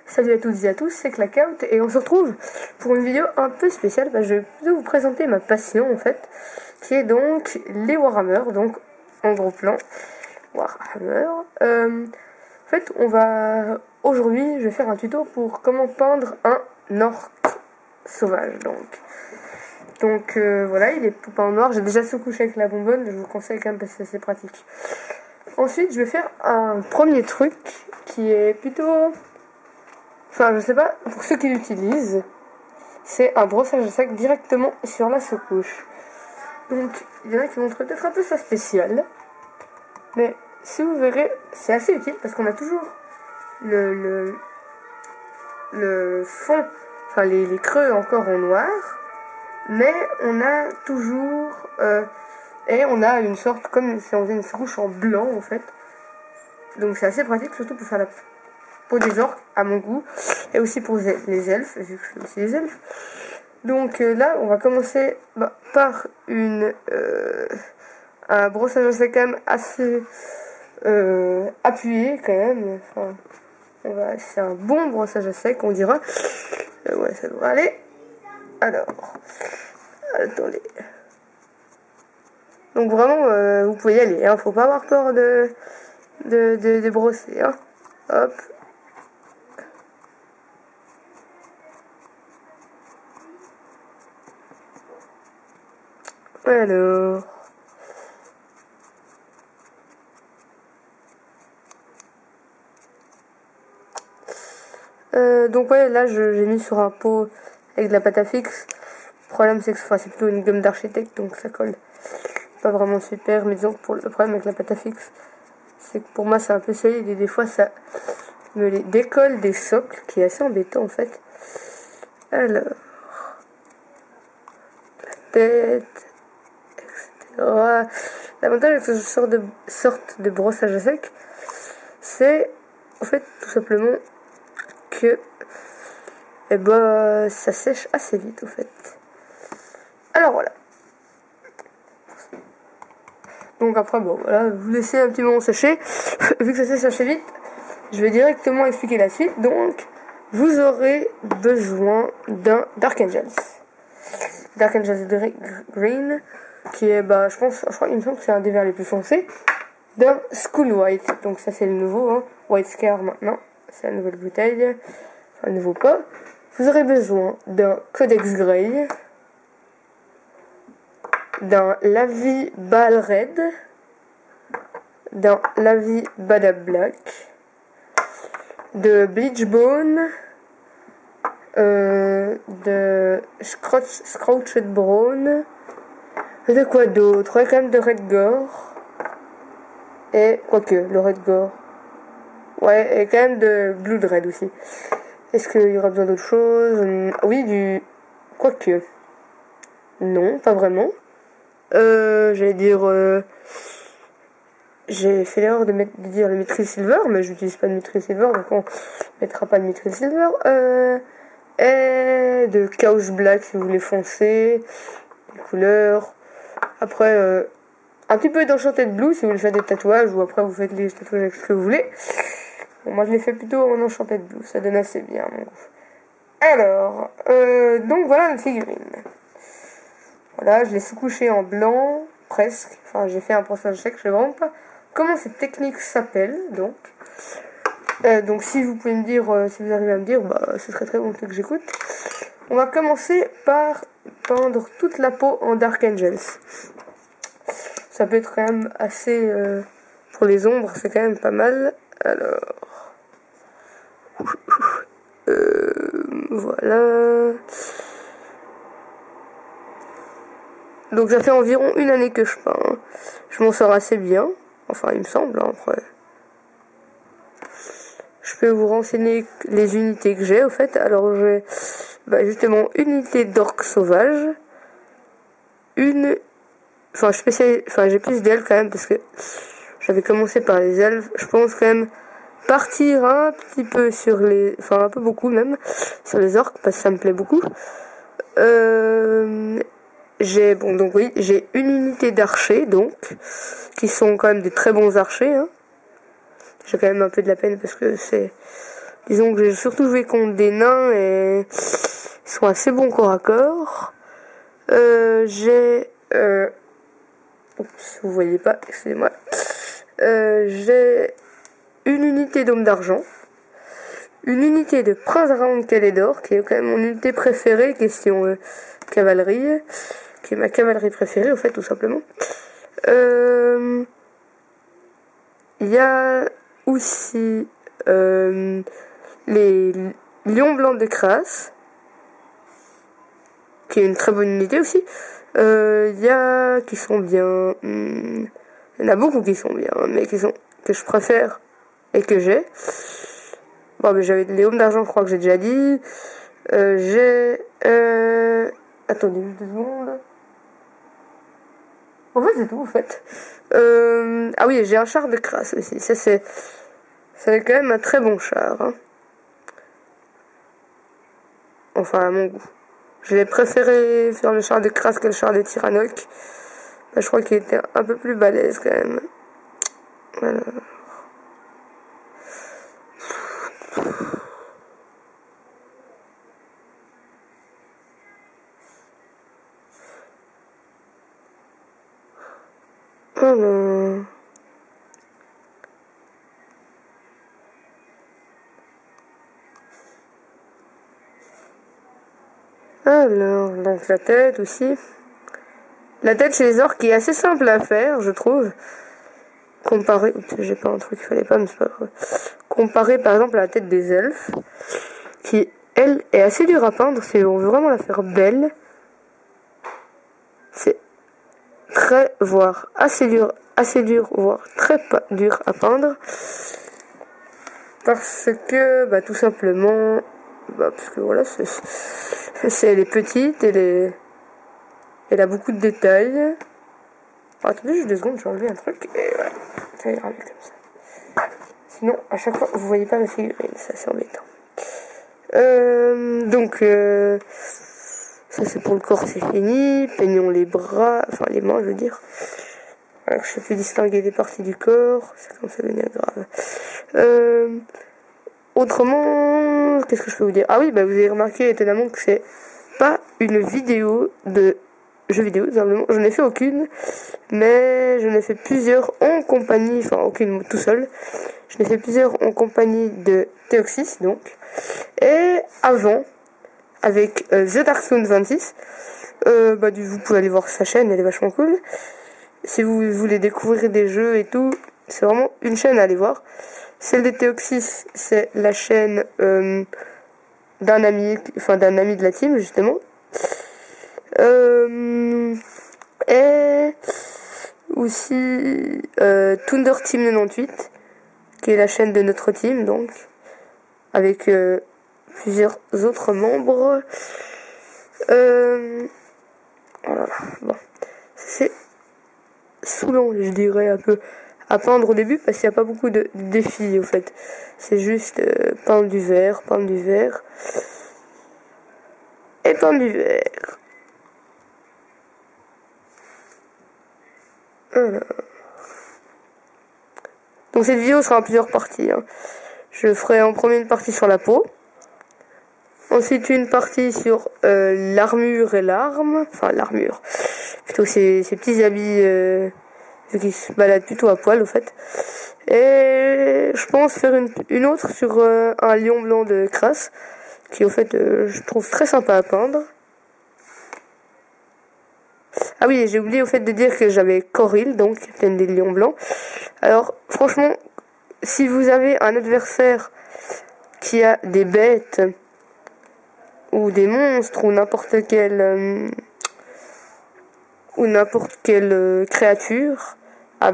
Salut à toutes et à tous, c'est Clackout et on se retrouve pour une vidéo un peu spéciale. Je vais plutôt vous présenter ma passion en fait, qui est donc les Warhammer, donc en gros plan Warhammer. En fait, aujourd'hui, je vais faire un tuto pour comment peindre un orc sauvage. Donc voilà, il est tout peint en noir. J'ai déjà sous-couché avec la bonbonne, je vous conseille quand même parce que c'est assez pratique. Ensuite, je vais faire un premier truc qui est plutôt... Enfin, je sais pas, pour ceux qui l'utilisent, c'est un brossage de sac directement sur la sous-couche. Donc, il y en a qui vont trouver peut-être un peu ça spécial. Mais, si vous verrez, c'est assez utile parce qu'on a toujours le fond, enfin les creux encore en noir. Mais on a toujours... et on a une sorte, comme si on faisait une sous-couche en blanc en fait. Donc c'est assez pratique, surtout pour faire la peau des orques, à mon goût. Et aussi pour les elfes, vu que je fais aussi les elfes. Donc là, on va commencer par un brossage de sac quand même assez appuyé quand même. Enfin, c'est un bon brossage à sec, on dira. Ouais, ça devrait aller. Alors, attendez. Donc vraiment, vous pouvez y aller, hein. Faut pas avoir peur de brosser, hein. Hop. Alors. Donc ouais, là j'ai mis sur un pot avec de la pâte à fixe. Le problème c'est que c'est plutôt une gomme d'architecte, donc ça colle pas vraiment super. Mais disons que le problème avec la pâte à fixe, c'est que pour moi c'est un peu solide et des fois ça me les décolle des socles, qui est assez embêtant en fait. Alors, la tête, etc. L'avantage avec ce sorte de brossage à sec, c'est en fait tout simplement que ça sèche assez vite en fait. Alors voilà. Donc après voilà, vous laissez un petit moment sécher. Vu que ça sèche assez vite, je vais directement expliquer la suite. Donc vous aurez besoin d'un Dark Angels. Dark Angels Green, qui est je crois il me semble que c'est un des verts les plus foncés. D'un Skull White, donc ça c'est le nouveau, hein. White Scar maintenant, c'est la nouvelle bouteille, enfin le nouveau pot. Vous aurez besoin d'un Codex Grey, d'un Lavi Bal Red, d'un Lavi Bada Black, de Bleach Bone, de Scrouched Brown, de quoi d'autre? Ouais, quand même de Red Gore. Et quoique, le Red Gore. Ouais, et quand même de Blood Red aussi. Est-ce qu'il y aura besoin d'autre chose? Oui, quoique. Non, pas vraiment. J'allais dire... J'ai fait l'erreur de dire le Mithril Silver, mais j'utilise pas de Mithril Silver, donc on mettra pas de Mithril Silver. Et de Chaos Black si vous voulez foncer. Les couleurs. Après... un petit peu d'Enchanted Blue si vous voulez faire des tatouages, ou après vous faites les tatouages avec ce que vous voulez. Bon, moi je les fais plutôt en Enchanted Blue, ça donne assez bien mon goût. Alors, donc voilà notre figurine. Voilà, je l'ai sous-couché en blanc, presque. Enfin, j'ai fait un brossage sec, je sais vraiment pas comment cette technique s'appelle, donc. Donc si vous pouvez me dire, si vous arrivez à me dire, ce serait très bon que j'écoute. On va commencer par peindre toute la peau en Dark Angels. Ça peut être quand même assez... pour les ombres, c'est quand même pas mal. Alors... voilà. Donc ça fait environ une année que je peins. Je m'en sors assez bien. Enfin, il me semble, hein, après. Je peux vous renseigner les unités que j'ai, au fait. Alors, j'ai justement une unité d'orque sauvage. J'ai plus d'elfes quand même parce que j'avais commencé par les elfes. Je pense quand même partir un petit peu sur les... Enfin, un peu beaucoup même. Sur les orques parce que ça me plaît beaucoup. J'ai une unité d'archers, donc. Qui sont quand même des très bons archers, hein. J'ai quand même un peu de la peine parce que Disons que j'ai surtout joué contre des nains et ils sont assez bons corps à corps. J'ai... Oups, vous voyez pas, excusez-moi. J'ai une unité d'homme d'argent. Une unité de prince Raon de Calédor, qui est quand même mon unité préférée, question cavalerie. Qui est ma cavalerie préférée, au fait, tout simplement. Il y a aussi les lions blancs de Crasse, qui est une très bonne unité aussi. Il y a qui sont bien... il y en a beaucoup qui sont bien, mais que je préfère et que j'ai. Bon, mais j'avais les hommes d'argent, je crois que j'ai déjà dit. J'ai... Attendez, 2 secondes. En fait, c'est tout, en fait. Ah oui, j'ai un char de Crasse aussi. Ça, c'est quand même un très bon char. Hein. Enfin, à mon goût. J'ai préféré faire le char de Crasse que le char des Tyrannoques. Bah, je crois qu'il était un peu plus balèze, quand même. Voilà. Alors, donc la tête aussi. La tête chez les orques est assez simple à faire, je trouve. Comparé... Oups, j'ai pas un truc qu'il fallait pas, mais c'est pas grave. Comparé par exemple à la tête des elfes, qui, elle, est assez dure à peindre. Si on veut vraiment la faire belle, c'est très, voire assez dur, voire très pas dur à peindre. Parce que, bah, tout simplement, bah, parce que voilà, elle est petite, elle a beaucoup de détails. Attendez juste 2 secondes, j'ai enlevé un truc, et voilà, ça ira mieux comme ça. Sinon, à chaque fois, vous voyez pas ma figurine, ça c'est embêtant. Donc, ça c'est pour le corps, c'est fini. Peignons les bras, enfin les mains, je veux dire. Voilà, que je peux distinguer des parties du corps, c'est comme ça devient grave. Autrement, qu'est-ce que je peux vous dire? Ah oui, bah vous avez remarqué étonnamment que c'est pas une vidéo de jeux vidéo, simplement. Je n'ai fait aucune, mais je n'ai fait plusieurs en compagnie, enfin aucune tout seul. Je n'ai fait plusieurs en compagnie de Théoxys, donc. Et avant, avec The Dark Zone 26, bah vous pouvez aller voir sa chaîne, elle est vachement cool. Si vous voulez découvrir des jeux et tout, c'est vraiment une chaîne à aller voir. Celle de Théoxys, c'est la chaîne d'un ami de la team, justement. Et aussi Thunder Team 98, qui est la chaîne de notre team, donc, avec plusieurs autres membres. Voilà, bon, c'est saoulant, je dirais, un peu à peindre au début, parce qu'il n'y a pas beaucoup de défis, au fait. C'est juste peindre du vert, et peindre du vert. Voilà. Donc cette vidéo sera en plusieurs parties. Hein. Je ferai en premier une partie sur la peau. Ensuite une partie sur l'armure et l'arme. Enfin l'armure. Plutôt ces petits habits qui se baladent plutôt à poil au fait. Et je pense faire une autre sur un lion blanc de Crasse. Qui au fait je trouve très sympa à peindre. Ah oui, j'ai oublié au fait de dire que j'avais Coril, donc capitaine des lions blancs. Alors, franchement, si vous avez un adversaire qui a des bêtes ou des monstres ou n'importe quelle créature à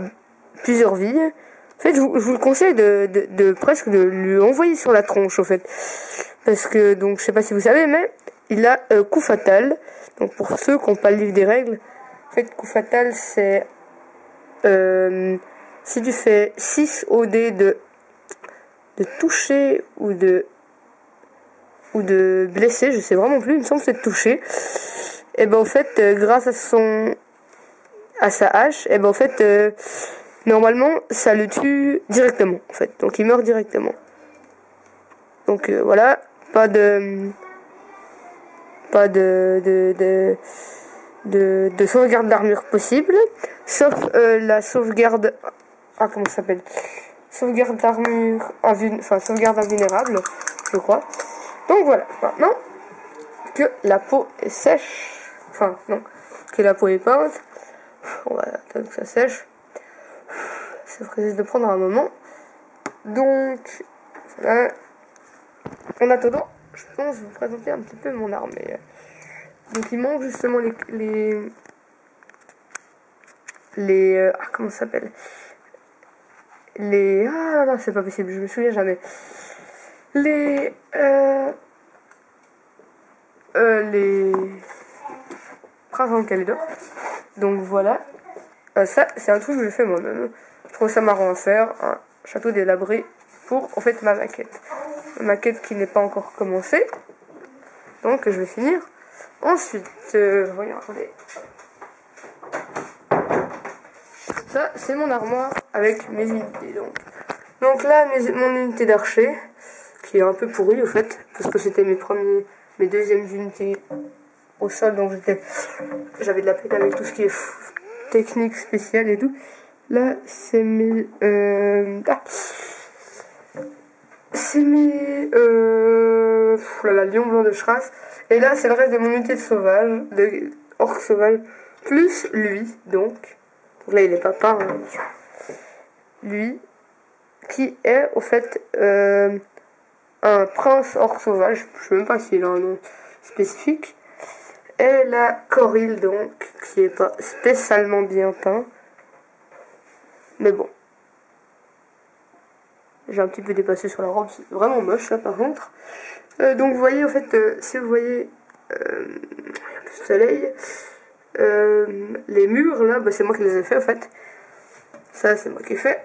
plusieurs vies, en fait, je vous le conseille de presque de lui envoyer sur la tronche, au fait. Parce que, donc, je sais pas si vous savez, mais il a coup fatal. Donc, pour ceux qui n'ont pas le livre des règles, en fait, coup fatal, c'est si tu fais 6 au dé de toucher ou de blesser, je sais vraiment plus, il me semble que c'est de toucher. Et ben en fait, grâce à sa hache, et ben en fait, normalement, ça le tue directement, en fait. Donc il meurt directement. Donc voilà, pas de sauvegarde d'armure possible, sauf la sauvegarde, ah comment ça s'appelle, sauvegarde d'armure, enfin sauvegarde invulnérable, je crois. Donc voilà, maintenant que la peau est sèche, enfin non, que la peau est peinte, on va attendre que ça sèche, ça risque de prendre un moment. Donc voilà, en attendant, je pense vous présenter un petit peu mon armée. Donc il manque justement ah comment ça s'appelle, ah non c'est pas possible, je me souviens jamais, les princes en Calédor. Donc voilà, ça c'est un truc que je fais moi-même, je trouve ça marrant à faire, un château délabré pour en fait ma maquette qui n'est pas encore commencée, donc je vais finir. Ensuite, regardez. Ça, c'est mon armoire avec mes unités. Donc là, mon unité d'archer, qui est un peu pourrie au fait, parce que c'était mes deuxièmes unités au sol, donc j'avais de la peine avec tout ce qui est technique spéciale et tout. Là, c'est mes lion blanc de Schras. Et là, c'est le reste de mon unité de sauvage, de orc sauvage, plus lui, donc là, il est pas peint, hein. Lui, qui est, au fait, un prince orc sauvage, je sais même pas s'il a un nom spécifique, et la Coril, donc, qui est pas spécialement bien peint, mais bon. J'ai un petit peu dépassé sur la robe, c'est vraiment moche, là, par contre. Donc vous voyez en fait, si vous voyez il y a un peu de soleil, les murs là, bah, c'est moi qui les ai fait en fait. Ça c'est moi qui ai fait.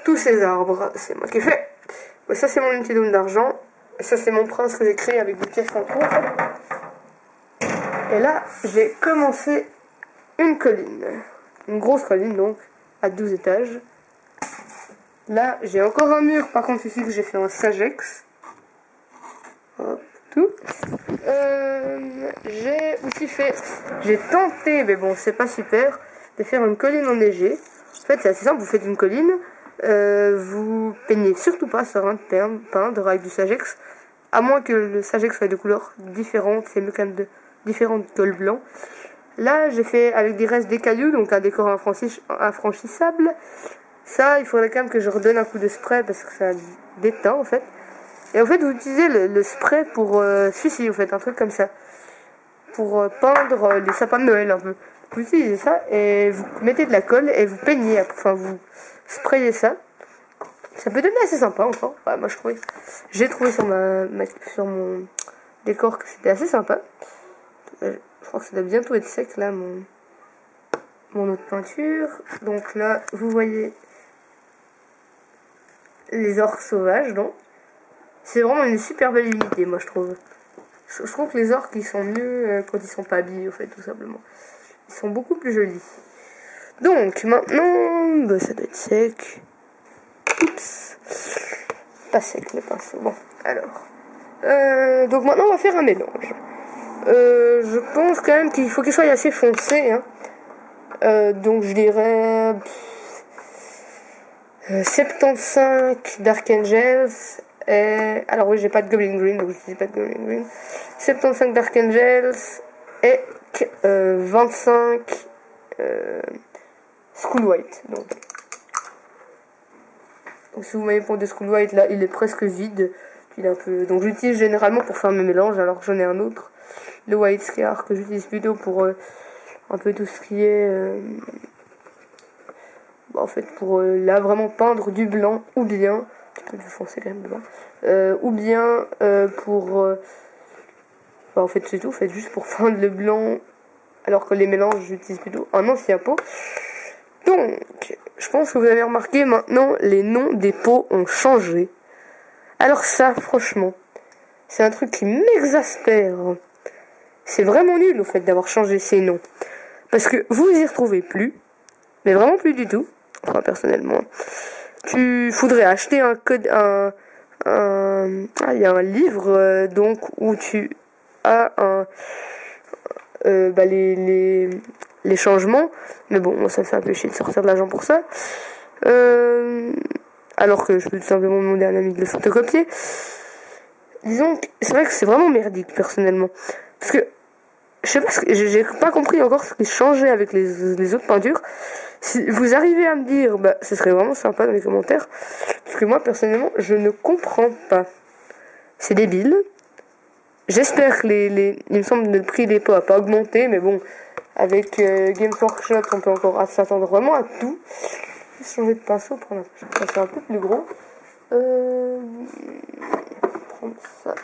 Tous ces arbres, c'est moi qui ai fait. Bah, ça c'est mon unité d'homme d'argent. Et ça c'est mon prince que j'ai créé avec des pièces en trop. Et là j'ai commencé une colline. Une grosse colline donc, à 12 étages. Là, j'ai encore un mur, par contre, ici, que j'ai fait en Sagex. Hop, tout. J'ai tenté, mais bon, c'est pas super, de faire une colline enneigée. En fait, c'est assez simple, vous faites une colline, vous peignez surtout pas sur un peindre avec du Sagex, à moins que le Sagex soit de couleurs différentes, c'est mieux quand même différentes que le blanc. Là, j'ai fait avec des restes des cailloux, donc un décor infranchissable. Ça, il faudrait quand même que je redonne un coup de spray parce que ça déteint en fait. Et en fait, vous utilisez le spray pour celui-ci, en fait, un truc comme ça. Pour peindre les sapins de Noël un peu. Vous utilisez ça et vous mettez de la colle et vous peignez, enfin vous sprayez ça. Ça peut donner assez sympa encore. Ouais, moi je trouvais. J'ai trouvé sur mon décor que c'était assez sympa. Je crois que ça doit bientôt être sec là, mon autre peinture. Donc là, vous voyez les orques sauvages, donc c'est vraiment une super belle unité, moi je trouve. Je trouve que les orques ils sont mieux quand ils sont pas habillés, au fait, tout simplement. Ils sont beaucoup plus jolis. Donc maintenant, bah, ça doit être sec. Oups, pas sec le pinceau. Bon, alors, donc maintenant on va faire un mélange. Je pense quand même qu'il faut qu'il soit assez foncé, hein. Donc je dirais 75 Dark Angels et... Alors oui, j'ai pas de Goblin Green, donc je dis pas de Goblin Green. 75 Dark Angels et 25 Skull White. Donc si vous m'avez pour de Skull White, là, il est presque vide. Il est un peu... Donc j'utilise généralement pour faire mes mélanges, alors que j'en ai un autre. Le White Scar, que j'utilise plutôt pour un peu tout ce qui est... en fait, pour là vraiment peindre du blanc, ou bien... Je peux le foncer quand même dedans. Ou bien pour... en fait, c'est tout. En fait, juste pour peindre le blanc, alors que les mélanges, j'utilise plutôt un ancien pot. Donc, je pense que vous avez remarqué, maintenant, les noms des pots ont changé. Alors ça, franchement, c'est un truc qui m'exaspère. C'est vraiment nul, au fait, d'avoir changé ces noms. Parce que vous y retrouvez plus, mais vraiment plus du tout, enfin, personnellement. tu faudrais acheter un code, il y a un livre donc où tu as les changements, mais bon, moi ça me fait un peu chier de sortir de l'argent pour ça. Alors que je peux tout simplement demander à un ami de le photocopier. Disons que c'est vrai que c'est vraiment merdique personnellement, parce que je sais pas, j'ai pas compris encore ce qui changeait avec les autres peintures. Si vous arrivez à me dire, bah ce serait vraiment sympa dans les commentaires, parce que moi personnellement je ne comprends pas. C'est débile. J'espère que il me semble que le prix des pots a pas augmenté, mais bon, avec Games Workshop on peut encore s'attendre vraiment à tout. Je vais changer de pinceau, prendre un pinceau un peu plus gros. Prendre ça.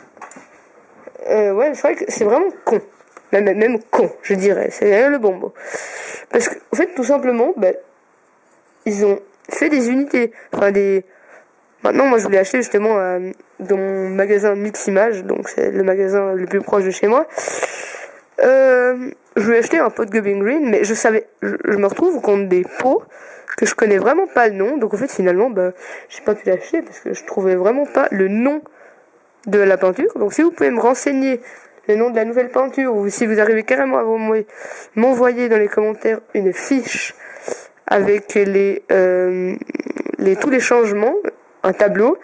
Ouais, c'est vrai que c'est vraiment con. Même con, je dirais. C'est le bon mot. Parce qu'en fait, tout simplement, bah, ils ont fait des unités. Enfin, des... Maintenant, moi, je voulais acheter justement dans mon magasin Mix Image. Donc, c'est le magasin le plus proche de chez moi. Je voulais acheter un pot de Going Green. Mais je me retrouve contre des pots que je connais vraiment pas le nom. Donc, en fait, finalement, bah, j'ai pas pu l'acheter parce que je trouvais vraiment pas le nom de la peinture. Donc, si vous pouvez me renseigner le nom de la nouvelle peinture, ou si vous arrivez carrément à m'envoyer dans les commentaires une fiche avec tous les changements, un tableau,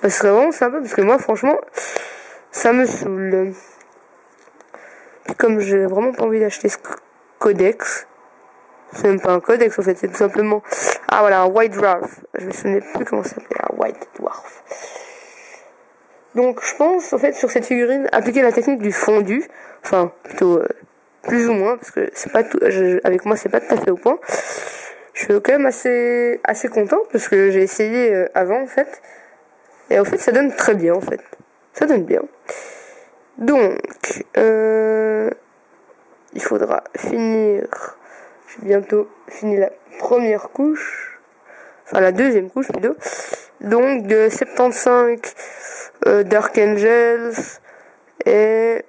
ça serait vraiment sympa, parce que moi franchement ça me saoule. Puis comme j'ai vraiment pas envie d'acheter ce codex, c'est même pas un codex en fait, c'est tout simplement un white dwarf, je me souviens plus comment ça s'appelle, un white dwarf. Donc je pense en fait sur cette figurine appliquer la technique du fondu, enfin plutôt plus ou moins, parce que c'est pas tout, avec moi c'est pas tout à fait au point. Je suis quand même assez content parce que j'ai essayé avant en fait, et en fait ça donne très bien en fait, ça donne bien. Donc il faudra finir, j'ai bientôt fini la première couche, enfin la deuxième couche plutôt, donc de 75 Dark Angels et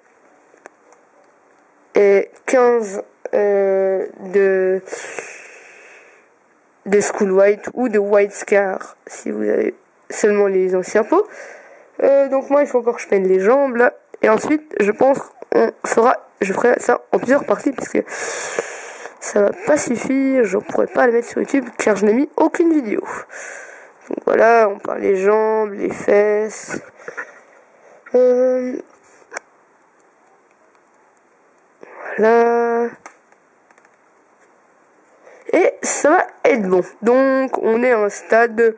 15 de School White ou de White Scar si vous avez seulement les anciens pots. Donc moi il faut encore que je peigne les jambes là, et ensuite je pense je ferai ça en plusieurs parties parce que ça va pas suffire, je pourrais pas le mettre sur YouTube car je n'ai mis aucune vidéo. Donc voilà, on parle les jambes, les fesses. Voilà. Et ça va être bon. Donc on est à un stade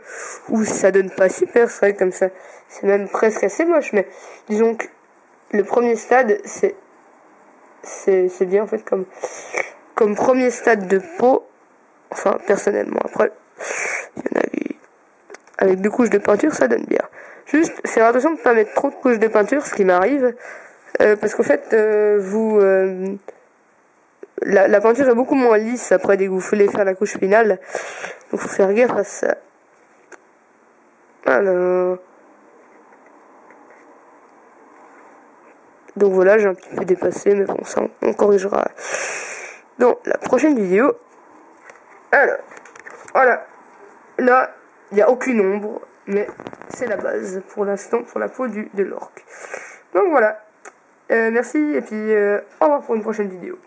où ça donne pas super, c'est vrai comme ça. C'est même presque assez moche, mais disons que le premier stade, c'est bien en fait comme premier stade de peau. Enfin, personnellement. Après, il y en a eu avec 2 couches de peinture, ça donne bien. Juste faire attention de ne pas mettre trop de couches de peinture, ce qui m'arrive. Parce qu'en fait, la peinture est beaucoup moins lisse après dès que vous voulez faire la couche finale. Donc faut faire gaffe à ça. Alors. Donc voilà, j'ai un petit peu dépassé, mais bon, ça on corrigera dans la prochaine vidéo. Alors, voilà. Là, il n'y a aucune ombre, mais c'est la base pour l'instant pour la peau de l'orque. Donc voilà. Merci et puis au revoir pour une prochaine vidéo.